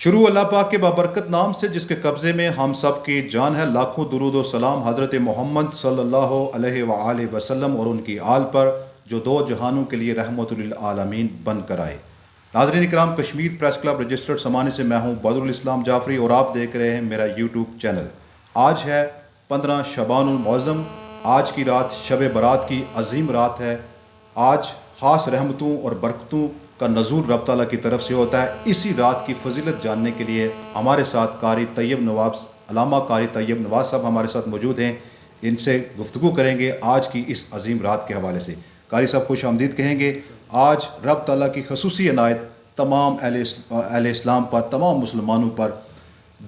شروع اللہ پاک کے بابرکت نام سے جس کے قبضے میں ہم سب کی جان ہے. لاکھوں درود و سلام حضرت محمد صلی اللہ علیہ وآلہ وسلم اور ان کی آل پر جو دو جہانوں کے لیے رحمت للعالمین بن کر آئے. ناظرین اکرام، کشمیر پریس کلب رجسٹرڈ سمانے سے میں ہوں بدر الاسلام جعفری اور آپ دیکھ رہے ہیں میرا یوٹیوب چینل. آج ہے 15 شعبان المعظم. آج کی رات شب برات کی عظیم رات ہے. آج خاص رحمتوں اور برکتوں کا نزول رب تعالیٰ کی طرف سے ہوتا ہے. اسی رات کی فضیلت جاننے کے لیے ہمارے ساتھ قاری طیب نواز، علامہ قاری طیب نواز صاحب ہمارے ساتھ موجود ہیں. ان سے گفتگو کریں گے آج کی اس عظیم رات کے حوالے سے. قاری صاحب خوش آمدید کہیں گے. آج رب تعالیٰ کی خصوصی عنایت تمام اہل اسلام پر، تمام مسلمانوں پر،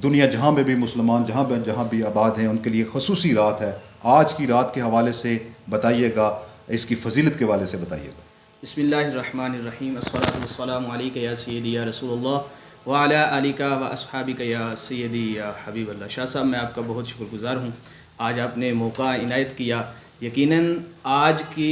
دنیا جہاں میں بھی مسلمان جہاں بھی آباد ہیں ان کے لیے خصوصی رات ہے. آج کی رات کے حوالے سے بتائیے گا، اس کی فضیلت کے حوالے سے بتائیے گا. بسم اللہ الرحمن الرحیم. الصلاۃ والسلام علیک یا سیدی یا رسول اللہ وعلی آلک و اصحابک یا سیدی یا حبیب اللہ. شاہ صاحب، میں آپ کا بہت شکر گزار ہوں. آج آپ نے موقع عنایت کیا. یقیناً آج کی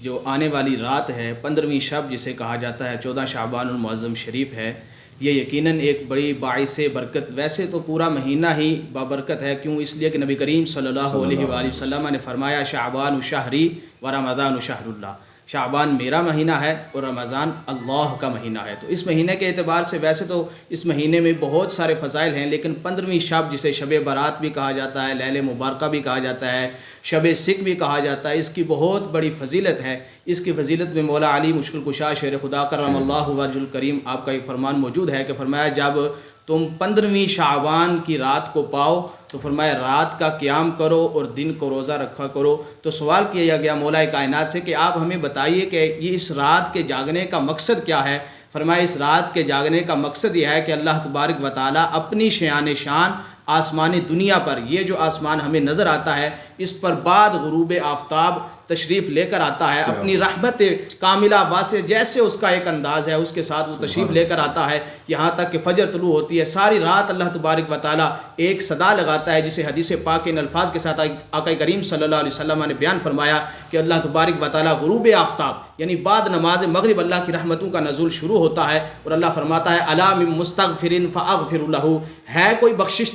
جو آنے والی رات ہے 15ویں شب جسے کہا جاتا ہے 14 شعبان المعظم شریف ہے، یہ یقیناً ایک بڑی باعث برکت، ویسے تو پورا مہینہ ہی بابرکت ہے. کیوں؟ اس لیے کہ نبی کریم صلی اللہ علیہ وآلہ وسلم نے فرمایا شعبان شہری و رمضان شہر اللہ. شعبان میرا مہینہ ہے اور رمضان اللہ کا مہینہ ہے. تو اس مہینے کے اعتبار سے ویسے تو اس مہینے میں بہت سارے فضائل ہیں، لیکن 15ویں شب جسے شب برات بھی کہا جاتا ہے، لیل مبارکہ بھی کہا جاتا ہے، شب سکھ بھی کہا جاتا ہے، اس کی بہت بڑی فضیلت ہے. اس کی فضیلت میں مولا علی مشکل کشا شیر خدا کرم اللہ وجہ الکریم آپ کا ایک فرمان موجود ہے کہ فرمایا جب تم 15ویں شعبان کی رات کو پاؤ تو فرمایا رات کا قیام کرو اور دن کو روزہ رکھا کرو. تو سوال کیا گیا مولا کائنات سے کہ آپ ہمیں بتائیے کہ یہ اس رات کے جاگنے کا مقصد کیا ہے. فرمایا اس رات کے جاگنے کا مقصد یہ ہے کہ اللہ تبارک و تعالیٰ اپنی شان آسمانی دنیا پر، یہ جو آسمان ہمیں نظر آتا ہے اس پر بعد غروب آفتاب تشریف لے کر آتا ہے. اپنی رحمت کاملہ واسع جیسے اس کا ایک انداز ہے اس کے ساتھ وہ تشریف لے کر آتا ہے یہاں تک کہ فجر طلوع ہوتی ہے. ساری رات اللہ تبارک و تعالیٰ ایک صدا لگاتا ہے جسے حدیث پاک ان الفاظ کے ساتھ آقا کریم صلی اللہ علیہ وسلم نے بیان فرمایا کہ اللہ تبارک و تعالیٰ غروب آفتاب یعنی بعد نماز مغرب اللہ کی رحمتوں کا نزول شروع ہوتا ہے اور اللہ فرماتا ہے الا من مستغفر فاغفر له. ہے کوئی بخشش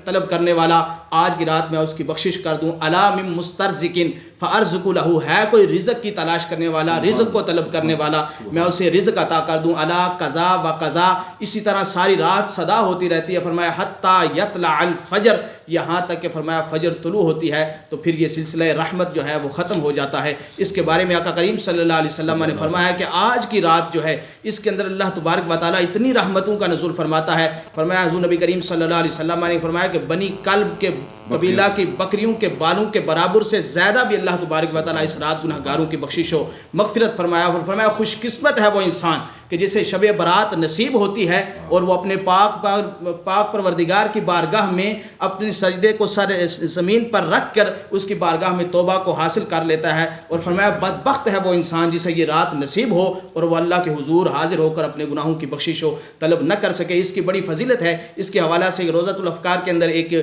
طلب کرنے والا آج کی رات میں اس کی بخشش کر دوں. الا من مسترزق فارزق له. ہے کوئی رزق کی تلاش کرنے والا، رزق کو طلب کرنے والا، میں اسے رزق عطا کر دوں. الا قضا و قضا. اسی طرح ساری رات صدا ہوتی رہتی ہے. فرمایا حتی یطلع الفجر، یہاں تک کہ فرمایا فجر طلوع ہوتی ہے تو پھر یہ سلسلہ رحمت جو ہے وہ ختم ہو جاتا ہے. اس کے بارے میں آقا کریم صلی اللہ علیہ وسلم نے فرمایا کہ آج کی رات جو ہے اس کے اندر اللہ تبارک و تعالیٰ اتنی رحمتوں کا نزول فرماتا ہے. فرمایا حضور نبی کریم صلی اللہ علیہ وسلم نے فرمایا کہ بنی کلب کے قبیلہ کی بکریوں کے بالوں کے برابر سے زیادہ بھی اللہ تبارک و تعالیٰ اس رات گنہگاروں کی بخشش و مغفرت فرمایا خوش قسمت ہے وہ انسان کہ جسے شب برات نصیب ہوتی ہے اور وہ اپنے پاک پروردگار کی بارگاہ میں اپنے سجدے کو سر زمین پر رکھ کر اس کی بارگاہ میں توبہ کو حاصل کر لیتا ہے. اور فرمایا بدبخت ہے وہ انسان جسے یہ رات نصیب ہو اور وہ اللہ کے حضور حاضر ہو کر اپنے گناہوں کی بخشش و طلب نہ کر سکے. اس کی بڑی فضیلت ہے. اس کے حوالہ سے روضۃ الافکار کے اندر ایک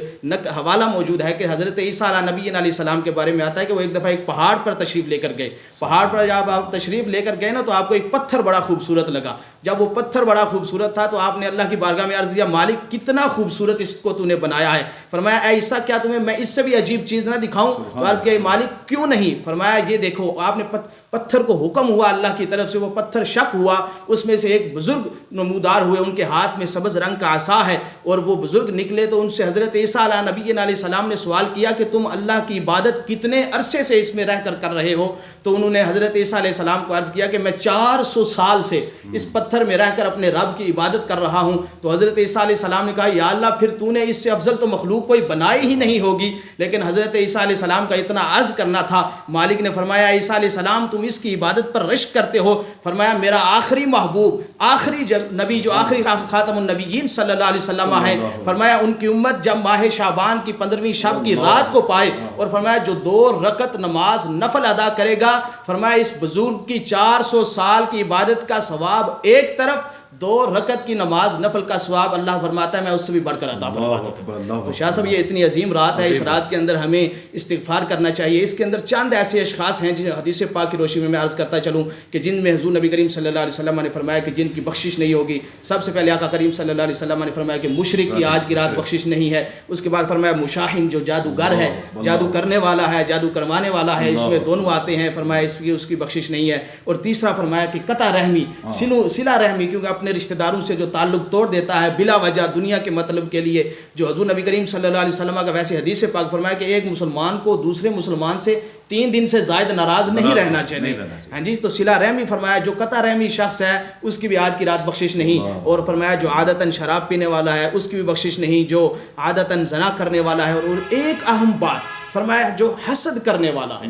حوالہ موجود ہے کہ حضرت عیسیٰ علیہ السلام کے بارے میں آتا ہے کہ وہ ایک دفعہ ایک پہاڑ پر تشریف لے کر گئے. پہاڑ پر جب آپ تشریف لے کر گئے نا تو آپ کو ایک پتھر بڑا خوبصورت لگا. جب وہ پتھر بڑا خوبصورت تھا تو آپ نے اللہ کی بارگاہ میں عرض کیا مالک کتنا خوبصورت اس کو تو نے بنایا ہے. فرمایا اے عیسیٰ کیا تمہیں میں اس سے بھی عجیب چیز نہ دکھاؤں؟ تو عرض کیا مالک کیوں نہیں؟ فرمایا یہ دیکھو. آپ نے پتھر کو حکم ہوا اللہ کی طرف سے، وہ پتھر شک ہوا، اس میں سے ایک بزرگ نمودار ہوئے، ان کے ہاتھ میں سبز رنگ کا عصا ہے اور وہ بزرگ نکلے. تو ان سے حضرت عیسیٰ علیہ السلام نے سوال کیا کہ تم اللہ کی عبادت کتنے عرصے سے اس میں رہ کر رہے ہو؟ تو انہوں نے حضرت عیسیٰ علیہ السلام کو عرض کیا کہ میں 400 سال سے اس پتھر میں رہ کر اپنے رب کی عبادت کر رہا ہوں. تو حضرت عیسیٰ علیہ السلام نے کہا یا اللہ پھر تو نے اس سے افضل تو مخلوق کوئی بنائی ہی نہیں ہوگی. لیکن حضرت عیسیٰ علیہ السلام کا اتنا عرض کرنا تھا. مالک نے فرمایا عیسیٰ علیہ السلام تم اس کی عبادت پر رشک کرتے ہو. فرمایا میرا آخری محبوب، آخری نبی جو آخری خاتم النبیین صلی اللہ علیہ وسلم ہے، فرمایا ان کی امت جب ماہ شعبان کی 15ویں شب کی رات کو پائے اور فرمایا جو 2 رکعت نماز نفل ادا کرے گا، فرمایا اس بزرگ کی 400 سال کی عبادت کا ثواب ایک طرف 2 رکعت کی نماز نفل کا ثواب اللہ فرماتا ہے میں اس سے بھی بڑھ کر عطا فرماتا ہوں. تو شاہ صاحب یہ اتنی عظیم رات ہے. اس رات کے اندر ہمیں استغفار کرنا چاہیے. اس کے اندر چند ایسے اشخاص ہیں جن حدیث پاک کی روشنی میں عرض کرتا چلوں کہ جن میں حضور نبی کریم صلی اللہ علیہ وسلم نے فرمایا کہ جن کی بخشش نہیں ہوگی. سب سے پہلے آقا کریم صلی اللہ علیہ وسلم نے فرمایا کہ مشرک کی آج کی رات بخشش نہیں ہے. اس کے بعد فرمایا مشاہن جو جادوگر ہے, جادو کرنے والا ہے, جادو کروانے والا ہے, اس میں دونوں آتے ہیں, فرمایا اس کی بخشش نہیں ہے. اور تیسرا فرمایا کہ قطع رحمی, صلہ رحمی, کیونکہ اپنے رشتہ داروں سے جو تعلق توڑ دیتا ہے بلا وجہ دنیا کے مطلب کے لیے, جو حضور نبی کریم صلی اللہ علیہ وسلم کا ویسے حدیث پاک فرمایا کہ ایک مسلمان کو دوسرے مسلمان سے 3 دن سے زائد ناراض نہیں رہنا چاہیے. ہاں جی, تو صلہ رحمی فرمایا جو قطع رحمی شخص ہے اس کی بھی آج کی رات بخشش نہیں. اور فرمایا جو عادتاً شراب پینے والا ہے اس کی بھی بخشش نہیں, جو عادتاً زنا کرنے والا ہے. اور ایک اہم بات فرمایا جو حسد کرنے والا ہے,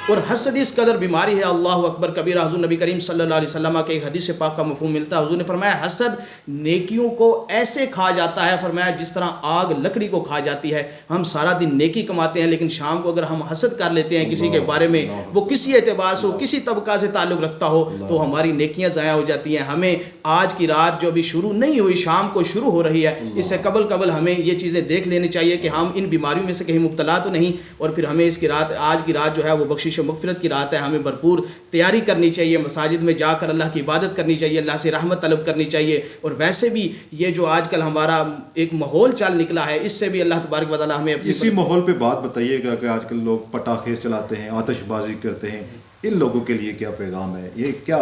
اور حسد اس قدر بیماری ہے, اللہ اکبر کبیرہ. حضور نبی کریم صلی اللہ علیہ وسلم کے ایک حدیث پاک کا مفہوم ملتا ہے. حضور نے فرمایا حسد نیکیوں کو ایسے کھا جاتا ہے, فرمایا جس طرح آگ لکڑی کو کھا جاتی ہے. ہم سارا دن نیکی کماتے ہیں لیکن شام کو اگر ہم حسد کر لیتے ہیں کسی کے بارے میں, وہ کسی اعتبار سے کسی طبقہ سے تعلق رکھتا ہو, تو ہماری نیکیاں ضائع ہو جاتی ہیں. ہمیں آج کی رات جو ابھی شروع نہیں ہوئی, شام کو شروع ہو رہی ہے, اس سے قبل ہمیں یہ چیزیں دیکھ لینی چاہیے کہ ہم ان بیماریوں میں سے کہیں مبتلا تو نہیں. اور پھر ہمیں اس کی رات, آج کی رات جو ہے وہ بخشش و مغفرت کی رات ہے. ہمیں بھرپور تیاری کرنی چاہیے, مساجد میں جا کر اللہ کی عبادت کرنی چاہیے, اللہ سے رحمت طلب کرنی چاہیے. اور ویسے بھی یہ جو آج کل ہمارا ایک ماحول چل نکلا ہے, اس سے بھی اللہ تبارک و تعالیٰ ہمیں اسی ماحول پہ بات بتائیے گا کہ آج کل لوگ پٹاخے چلاتے ہیں, آتش بازی کرتے ہیں, ان لوگوں کے لیے کیا پیغام ہے, یہ کیا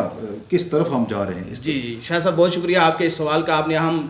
کس طرف ہم جا رہے ہیں؟ جی شاہ صاحب بہت شکریہ آپ کے اس سوال کا. آپ نے اہم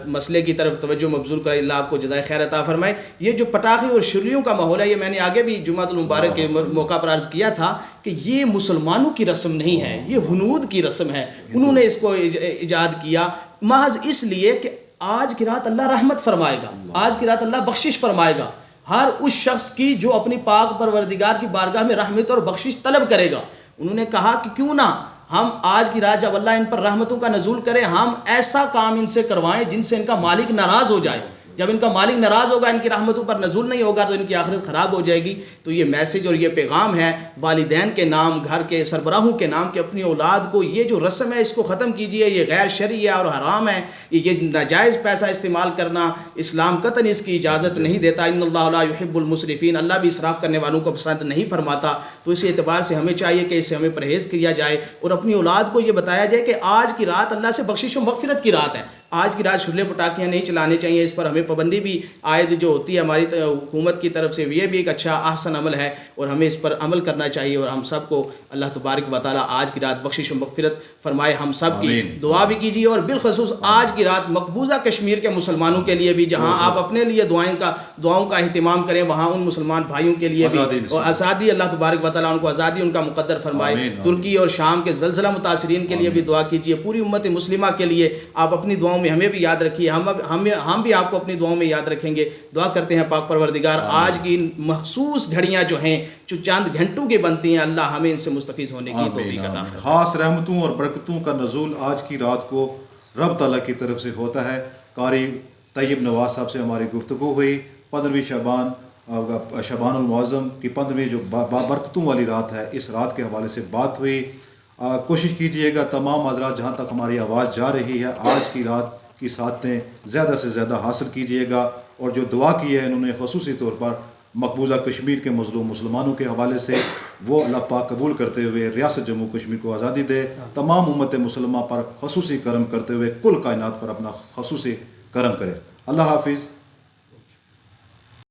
مسئلے کی طرف توجہ مبذول کرائی, اللہ آپ کو جزائے خیر عطا فرمائے. یہ جو پٹاخے اور شرریوں کا ماحول ہے, یہ میں نے آگے بھی جمعۃ المبارک کے موقع پر عرض کیا تھا کہ یہ مسلمانوں کی رسم نہیں ہے, یہ ہنود کی رسم ہے. انہوں نے اس کو ایجاد کیا محض اس لیے کہ آج کی رات اللہ رحمت فرمائے گا, آج کی رات اللہ بخشش فرمائے گا ہر اس شخص کی جو اپنی پاک پروردگار کی بارگاہ میں رحمت اور بخشش طلب کرے گا. انہوں نے کہا کہ کیوں نہ ہم آج کی رات جب اللہ ان پر رحمتوں کا نزول کرے, ہم ایسا کام ان سے کروائیں جن سے ان کا مالک ناراض ہو جائے. جب ان کا مالک ناراض ہوگا, ان کی رحمتوں پر نزول نہیں ہوگا, تو ان کی آخرت خراب ہو جائے گی. تو یہ میسیج اور یہ پیغام ہے والدین کے نام, گھر کے سربراہوں کے نام, کہ اپنی اولاد کو یہ جو رسم ہے اس کو ختم کیجئے. یہ غیر شرعی ہے اور حرام ہے, یہ ناجائز پیسہ استعمال کرنا اسلام قطعاً اس کی اجازت نہیں دیتا. ان اللہ لا یحب المسرفین, اللہ بھی اسراف کرنے والوں کو پسند نہیں فرماتا. تو اسی اعتبار سے ہمیں چاہیے کہ اس سے ہمیں پرہیز کیا جائے, اور اپنی اولاد کو یہ بتایا جائے کہ آج کی رات اللہ سے بخشش و مغفرت کی رات ہے. آج کی رات شلے پٹاخیاں نہیں چلانے چاہیے. اس پر ہمیں پابندی بھی عائد جو ہوتی ہے ہماری حکومت کی طرف سے, یہ بھی ایک اچھا احسن عمل ہے, اور ہمیں اس پر عمل کرنا چاہیے. اور ہم سب کو اللہ تبارک و تعالیٰ آج کی رات بخشش و مغفرت فرمائے. ہم سب کی دعا بھی کیجیے, اور بالخصوص آج کی رات مقبوضہ کشمیر کے مسلمانوں کے لیے بھی, جہاں آپ اپنے لیے دعاؤں کا اہتمام کریں, وہاں ان مسلمان بھائیوں کے لیے بھی اور آزادی, اللہ تبارک و تعالیٰ ان کو آزادی ان کا مقدر فرمائے. ترکی اور شام کے زلزلہ متاثرین کے لیے بھی دعا کیجیے. پوری امت مسلمہ کے لیے آپ اپنی دعاؤں میں ہمیں بھی یاد رکھیے, ہم بھی آپ کو اپنی دعاؤں میں یاد رکھیں گے. دعا کرتے ہیں پاک پروردگار آج کی مخصوص گھڑیاں جو ہیں, جو چاند گھنٹوں کی بنتی ہیں, اللہ ہمیں ان سے مستفیض ہونے کی توفیق عطا فرمائے. خاص رحمتوں اور برکتوں کا نزول آج کی رات کو رب تعالیٰ کی طرف سے ہوتا ہے. قاری طیب نواز صاحب سے ہماری گفتگو ہوئی. 15ویں شعبان المعظم کی 15ویں جو برکتوں والی رات ہے, اس رات کے حوالے سے بات ہوئی. کوشش کیجئے گا تمام حضرات جہاں تک ہماری آواز جا رہی ہے, آج کی رات کی سعادتیں زیادہ سے زیادہ حاصل کیجئے گا. اور جو دعا کی ہے انہوں نے خصوصی طور پر مقبوضہ کشمیر کے مظلوم مسلمانوں کے حوالے سے, وہ اللہ پاک قبول کرتے ہوئے ریاست جموں کشمیر کو آزادی دے. تمام امت مسلمہ پر خصوصی کرم کرتے ہوئے کل کائنات پر اپنا خصوصی کرم کرے. اللہ حافظ.